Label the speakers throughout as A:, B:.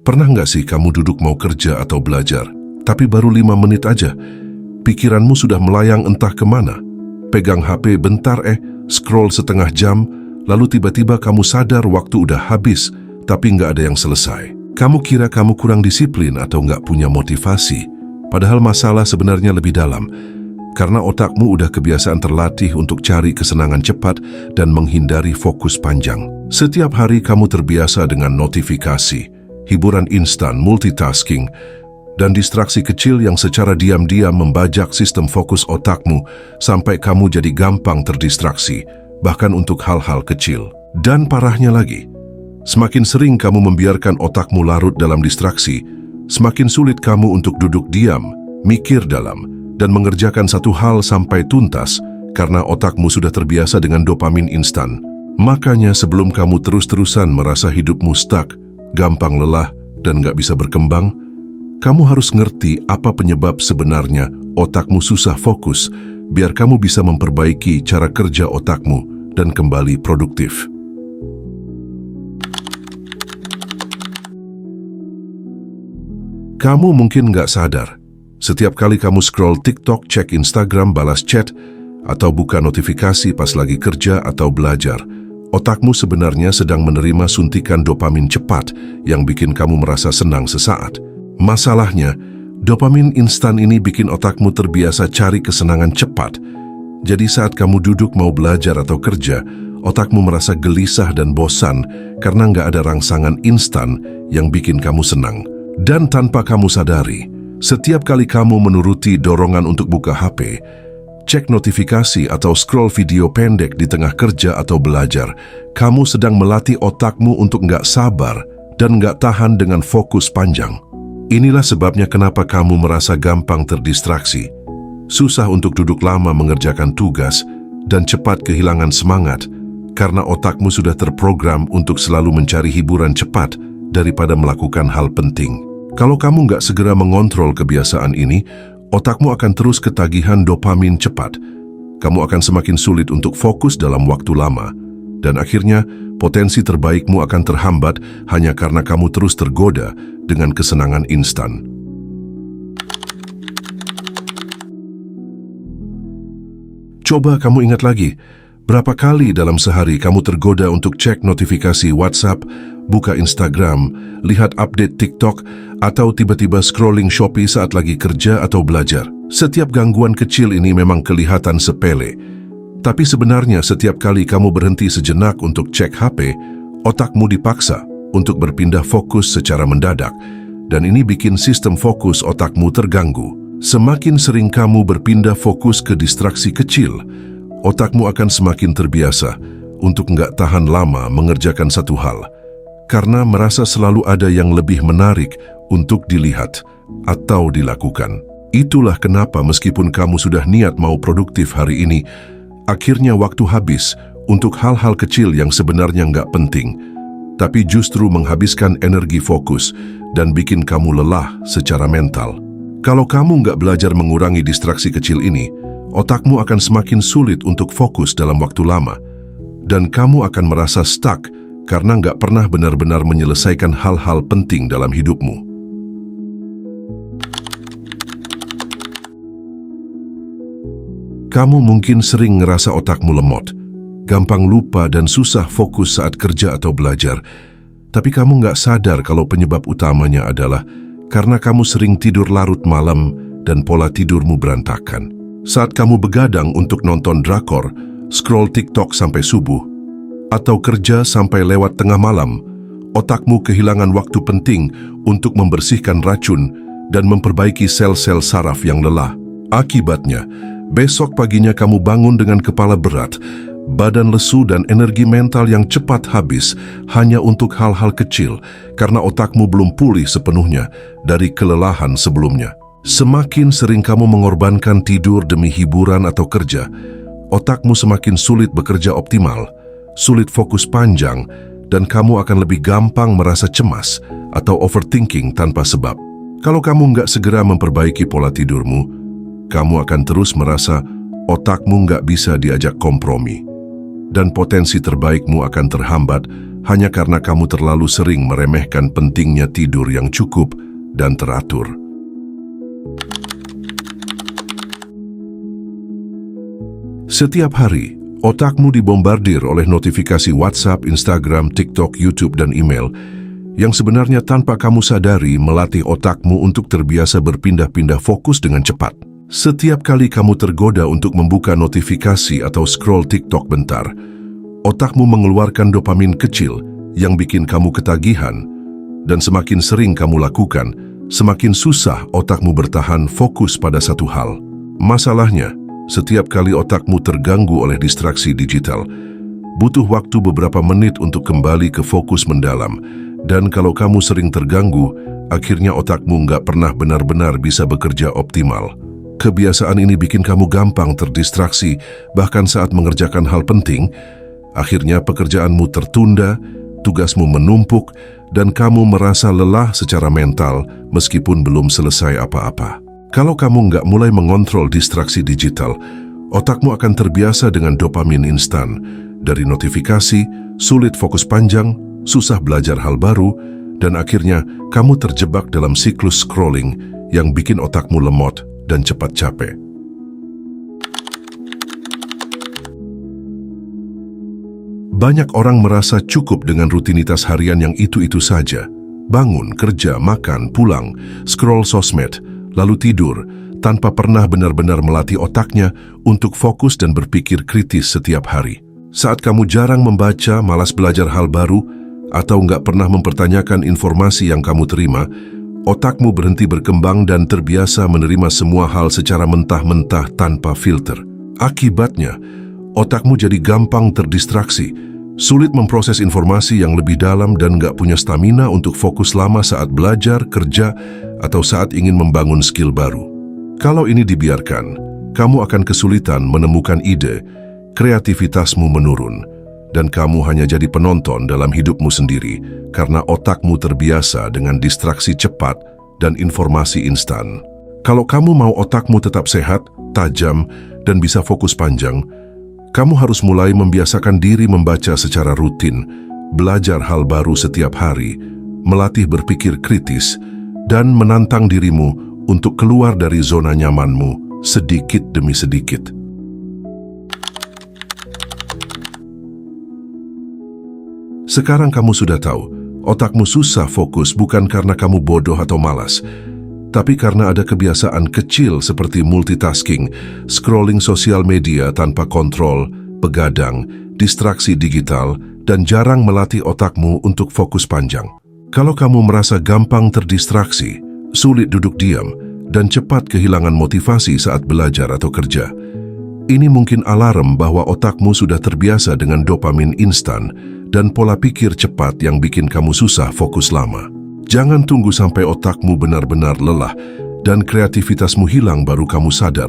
A: Pernah nggak sih kamu duduk mau kerja atau belajar, tapi baru 5 menit aja, pikiranmu sudah melayang entah kemana? Pegang HP bentar scroll setengah jam, lalu tiba-tiba kamu sadar waktu udah habis, tapi nggak ada yang selesai. Kamu kira kamu kurang disiplin atau nggak punya motivasi, padahal masalah sebenarnya lebih dalam. Karena otakmu udah kebiasaan terlatih untuk cari kesenangan cepat dan menghindari fokus panjang. Setiap hari kamu terbiasa dengan notifikasi, hiburan instan, multitasking, dan distraksi kecil yang secara diam-diam membajak sistem fokus otakmu sampai kamu jadi gampang terdistraksi, bahkan untuk hal-hal kecil. Dan parahnya lagi, semakin sering kamu membiarkan otakmu larut dalam distraksi, semakin sulit kamu untuk duduk diam, mikir dalam, dan mengerjakan satu hal sampai tuntas karena otakmu sudah terbiasa dengan dopamin instan. Makanya sebelum kamu terus-terusan merasa hidupmu stuck, gampang lelah, dan gak bisa berkembang, kamu harus ngerti apa penyebab sebenarnya otakmu susah fokus, biar kamu bisa memperbaiki cara kerja otakmu dan kembali produktif. Kamu mungkin gak sadar, setiap kali kamu scroll TikTok, cek Instagram, balas chat, atau buka notifikasi pas lagi kerja atau belajar, otakmu sebenarnya sedang menerima suntikan dopamin cepat yang bikin kamu merasa senang sesaat. Masalahnya, dopamin instan ini bikin otakmu terbiasa cari kesenangan cepat. Jadi saat kamu duduk mau belajar atau kerja, otakmu merasa gelisah dan bosan karena nggak ada rangsangan instan yang bikin kamu senang. Dan tanpa kamu sadari, setiap kali kamu menuruti dorongan untuk buka HP, cek notifikasi atau scroll video pendek di tengah kerja atau belajar, kamu sedang melatih otakmu untuk nggak sabar dan nggak tahan dengan fokus panjang. Inilah sebabnya kenapa kamu merasa gampang terdistraksi, susah untuk duduk lama mengerjakan tugas, dan cepat kehilangan semangat karena otakmu sudah terprogram untuk selalu mencari hiburan cepat daripada melakukan hal penting. Kalau kamu nggak segera mengontrol kebiasaan ini, otakmu akan terus ketagihan dopamin cepat. Kamu akan semakin sulit untuk fokus dalam waktu lama. Dan akhirnya, potensi terbaikmu akan terhambat hanya karena kamu terus tergoda dengan kesenangan instan. Coba kamu ingat lagi, berapa kali dalam sehari kamu tergoda untuk cek notifikasi WhatsApp, buka Instagram, lihat update TikTok, atau tiba-tiba scrolling Shopee saat lagi kerja atau belajar. Setiap gangguan kecil ini memang kelihatan sepele. Tapi sebenarnya setiap kali kamu berhenti sejenak untuk cek HP, otakmu dipaksa untuk berpindah fokus secara mendadak. Dan ini bikin sistem fokus otakmu terganggu. Semakin sering kamu berpindah fokus ke distraksi kecil, otakmu akan semakin terbiasa untuk nggak tahan lama mengerjakan satu hal. Karena merasa selalu ada yang lebih menarik untuk dilihat atau dilakukan. Itulah kenapa meskipun kamu sudah niat mau produktif hari ini, akhirnya waktu habis untuk hal-hal kecil yang sebenarnya nggak penting, tapi justru menghabiskan energi fokus dan bikin kamu lelah secara mental. Kalau kamu nggak belajar mengurangi distraksi kecil ini, otakmu akan semakin sulit untuk fokus dalam waktu lama, dan kamu akan merasa stuck karena nggak pernah benar-benar menyelesaikan hal-hal penting dalam hidupmu. Kamu mungkin sering ngerasa otakmu lemot, gampang lupa dan susah fokus saat kerja atau belajar. Tapi kamu nggak sadar kalau penyebab utamanya adalah karena kamu sering tidur larut malam dan pola tidurmu berantakan. Saat kamu begadang untuk nonton drakor, scroll TikTok sampai subuh, atau kerja sampai lewat tengah malam, otakmu kehilangan waktu penting untuk membersihkan racun dan memperbaiki sel-sel saraf yang lelah. Akibatnya, besok paginya kamu bangun dengan kepala berat, badan lesu dan energi mental yang cepat habis hanya untuk hal-hal kecil karena otakmu belum pulih sepenuhnya dari kelelahan sebelumnya. Semakin sering kamu mengorbankan tidur demi hiburan atau kerja, otakmu semakin sulit bekerja optimal, sulit fokus panjang, dan kamu akan lebih gampang merasa cemas atau overthinking tanpa sebab. Kalau kamu nggak segera memperbaiki pola tidurmu, kamu akan terus merasa otakmu nggak bisa diajak kompromi, dan potensi terbaikmu akan terhambat hanya karena kamu terlalu sering meremehkan pentingnya tidur yang cukup dan teratur. Setiap hari, otakmu dibombardir oleh notifikasi WhatsApp, Instagram, TikTok, YouTube, dan email yang sebenarnya tanpa kamu sadari melatih otakmu untuk terbiasa berpindah-pindah fokus dengan cepat. Setiap kali kamu tergoda untuk membuka notifikasi atau scroll TikTok bentar, otakmu mengeluarkan dopamin kecil yang bikin kamu ketagihan, dan semakin sering kamu lakukan, semakin susah otakmu bertahan fokus pada satu hal. Masalahnya, setiap kali otakmu terganggu oleh distraksi digital, butuh waktu beberapa menit untuk kembali ke fokus mendalam. Dan kalau kamu sering terganggu, akhirnya otakmu nggak pernah benar-benar bisa bekerja optimal. Kebiasaan ini bikin kamu gampang terdistraksi, bahkan saat mengerjakan hal penting. Akhirnya pekerjaanmu tertunda, tugasmu menumpuk, dan kamu merasa lelah secara mental meskipun belum selesai apa-apa. Kalau kamu nggak mulai mengontrol distraksi digital, otakmu akan terbiasa dengan dopamin instan. Dari notifikasi, sulit fokus panjang, susah belajar hal baru, dan akhirnya kamu terjebak dalam siklus scrolling yang bikin otakmu lemot dan cepat capek. Banyak orang merasa cukup dengan rutinitas harian yang itu-itu saja. Bangun, kerja, makan, pulang, scroll sosmed, lalu tidur, tanpa pernah benar-benar melatih otaknya untuk fokus dan berpikir kritis setiap hari. Saat kamu jarang membaca, malas belajar hal baru, atau nggak pernah mempertanyakan informasi yang kamu terima, otakmu berhenti berkembang dan terbiasa menerima semua hal secara mentah-mentah tanpa filter. Akibatnya, otakmu jadi gampang terdistraksi, sulit memproses informasi yang lebih dalam dan nggak punya stamina untuk fokus lama saat belajar, kerja, atau saat ingin membangun skill baru. Kalau ini dibiarkan, kamu akan kesulitan menemukan ide, kreativitasmu menurun, dan kamu hanya jadi penonton dalam hidupmu sendiri karena otakmu terbiasa dengan distraksi cepat dan informasi instan. Kalau kamu mau otakmu tetap sehat, tajam, dan bisa fokus panjang, kamu harus mulai membiasakan diri membaca secara rutin, belajar hal baru setiap hari, melatih berpikir kritis, dan menantang dirimu untuk keluar dari zona nyamanmu sedikit demi sedikit. Sekarang kamu sudah tahu, otakmu susah fokus bukan karena kamu bodoh atau malas, tapi karena ada kebiasaan kecil seperti multitasking, scrolling sosial media tanpa kontrol, begadang, distraksi digital, dan jarang melatih otakmu untuk fokus panjang. Kalau kamu merasa gampang terdistraksi, sulit duduk diam, dan cepat kehilangan motivasi saat belajar atau kerja, ini mungkin alarm bahwa otakmu sudah terbiasa dengan dopamin instan dan pola pikir cepat yang bikin kamu susah fokus lama. Jangan tunggu sampai otakmu benar-benar lelah dan kreativitasmu hilang baru kamu sadar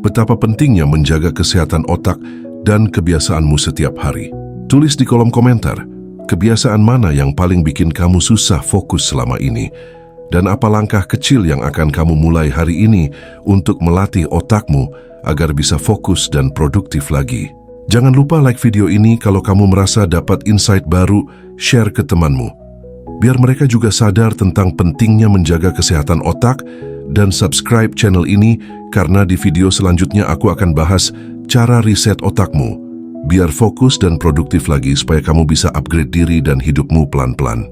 A: betapa pentingnya menjaga kesehatan otak dan kebiasaanmu setiap hari. Tulis di kolom komentar, kebiasaan mana yang paling bikin kamu susah fokus selama ini, dan apa langkah kecil yang akan kamu mulai hari ini untuk melatih otakmu agar bisa fokus dan produktif lagi. Jangan lupa like video ini kalau kamu merasa dapat insight baru, share ke temanmu, biar mereka juga sadar tentang pentingnya menjaga kesehatan otak, dan subscribe channel ini karena di video selanjutnya aku akan bahas cara riset otakmu, biar fokus dan produktif lagi supaya kamu bisa upgrade diri dan hidupmu pelan-pelan.